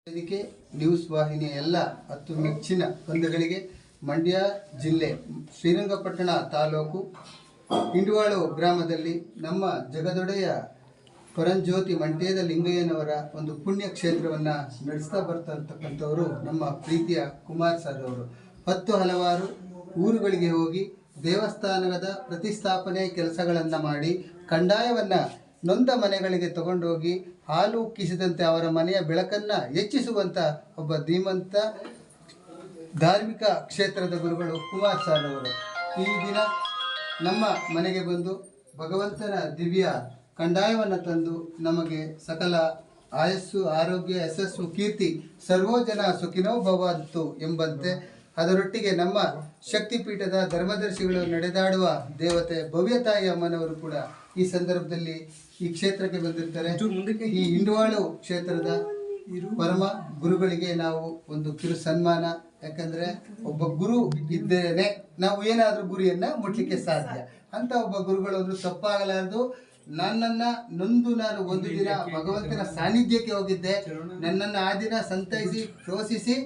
ವೇದಿಕೆ ನ್ಯೂಸ್ ವಾಹಿನಿಯ ಎಲ್ಲ 10 ಮೆಚ್ಚಿನ ಬಂಧುಗಳಿಗೆ ಮಂಡ್ಯ ಜಿಲ್ಲೆ ಶ್ರೀರಂಗಪಟ್ಟಣ ತಾಲೂಕು ಇಂಡುವಾಳು ಗ್ರಾಮದಲ್ಲಿ ನಮ್ಮ ಜಗದೊಡೆಯ ಪರಂಜ್ಯೋತಿ ಮಂಟೇದ ಲಿಂಗಯ್ಯನವರ ಒಂದು ಪುಣ್ಯ ಕ್ಷೇತ್ರವನ್ನು ನಡೆಸ್ತಾ ಬರ್ತಕ್ಕಂಥವರು ನಮ್ಮ ಪ್ರೀತಿಯ ಕುಮಾರ್ ಸರ್ ಅವರು. 10 ಹಲವಾರು ಊರುಗಳಿಗೆ ಹೋಗಿ ದೇವಸ್ಥಾನದ ಪ್ರತಿಷ್ಠಾಪನೆ ಕೆಲಸಗಳನ್ನು ಮಾಡಿ ಕಂದಾಯವನ್ನು ನೊಂದ ಮನೆಗಳಿಗೆ ತಗೊಂಡೋಗಿ ಹಾಲು ಉಕ್ಕಿಸಿದಂತೆ ಅವರ ಮನೆಯ ಬೆಳಕನ್ನು ಹೆಚ್ಚಿಸುವಂಥ ಒಬ್ಬ ಧೀಮಂತ ಧಾರ್ಮಿಕ ಕ್ಷೇತ್ರದ ಗುರುಗಳು ಕುಮಾರ್ ಸರ್ ಅವರು ಈ ದಿನ ನಮ್ಮ ಮನೆಗೆ ಬಂದು ಭಗವಂತನ ದಿವ್ಯ ಕಂದಾಯವನ್ನು ತಂದು ನಮಗೆ ಸಕಲ ಆಯಸ್ಸು, ಆರೋಗ್ಯ, ಯಶಸ್ಸು, ಕೀರ್ತಿ, ಸರ್ವೋಜನ ಸುಖಿನೋ ಭವಂತು ಎಂಬಂತೆ ಅದರೊಟ್ಟಿಗೆ ನಮ್ಮ ಶಕ್ತಿಪೀಠದ ಧರ್ಮದರ್ಶಿಗಳು ನಡೆದಾಡುವ ದೇವತೆ ಭವ್ಯತಾಯಿ ಅಮ್ಮನವರು ಕೂಡ ಈ ಸಂದರ್ಭದಲ್ಲಿ ಈ ಕ್ಷೇತ್ರಕ್ಕೆ ಬಂದಿರ್ತಾರೆ. ಈ ಇಂಡುವಾಳು ಕ್ಷೇತ್ರದ ಪರಮ ಗುರುಗಳಿಗೆ ನಾವು ಒಂದು ಕಿರು ಸನ್ಮಾನ. ಯಾಕಂದರೆ ಒಬ್ಬ ಗುರು ಇದ್ದೇನೆ ನಾವು ಏನಾದರೂ ಗುರಿಯನ್ನು ಮುಟ್ಲಿಕ್ಕೆ ಸಾಧ್ಯ ಅಂತ ಒಬ್ಬ ಗುರುಗಳು ಒಂದು ತಪ್ಪಾಗಲಾರದು. ನನ್ನನ್ನು ನೊಂದು ನಾನು ಒಂದು ದಿನ ಭಗವಂತನ ಸಾನ್ನಿಧ್ಯಕ್ಕೆ ಹೋಗಿದ್ದೆ. ನನ್ನನ್ನು ಆ ದಿನ ಸಂತೈಸಿ ಶೋಷಿಸಿ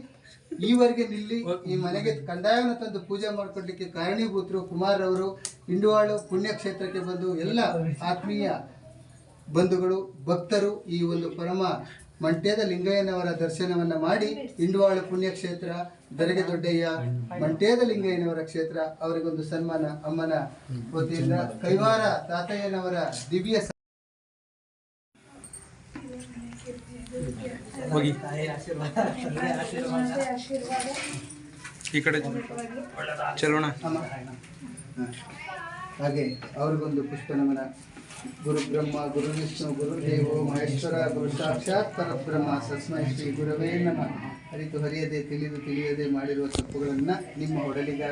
ಈವರೆಗೆ ನಿಲ್ಲಿ ಈ ಮನೆಗೆ ಕಂದಾಯವನ್ನು ತಂದು ಪೂಜೆ ಮಾಡಿಕೊಡ್ಲಿಕ್ಕೆ ಕಾರಣೀಭೂತರು ಕುಮಾರ್ ಅವರು. ಇಂಡುವಾಳು ಪುಣ್ಯಕ್ಷೇತ್ರಕ್ಕೆ ಬಂದು ಎಲ್ಲ ಆತ್ಮೀಯ ಬಂಧುಗಳು, ಭಕ್ತರು ಈ ಒಂದು ಪರಮ ಮಂಟೇದ ಲಿಂಗಯ್ಯನವರ ದರ್ಶನವನ್ನು ಮಾಡಿ ಇಂಡುವಾಳು ಪುಣ್ಯಕ್ಷೇತ್ರ ದರೆಗೆ ದೊಡ್ಡಯ್ಯ ಮಂಟೇದ ಲಿಂಗಯ್ಯನವರ ಕ್ಷೇತ್ರ ಅವರಿಗೊಂದು ಸನ್ಮಾನ ಅಮ್ಮನ ವತಿಯಿಂದ. ಕೈವಾರ ತಾತಯ್ಯನವರ ದಿವ್ಯ ಈ ಕಡೆ ಚಲೋಣ. ಹಾಗೆ ಅವ್ರಿಗೊಂದು ಪುಷ್ಪ ನಮನ. ಗುರು ಬ್ರಹ್ಮ ಗುರು ವಿಷ್ಣು ಗುರು ದೇವೋ ಮಹೇಶ್ವರ ಗುರು ಸಾಕ್ಷಾತ್ ಪರಬ್ರಹ್ಮ ತಸ್ಮೈ ಶ್ರೀ ಗುರವೇ ನಮಃ. ಅರಿತು ಹರಿಯದೆ ತಿಳಿದು ತಿಳಿಯದೆ ಮಾಡಿರುವ ತಪ್ಪುಗಳನ್ನು ನಿಮ್ಮ ಒಡಲಿಗಾಗಿ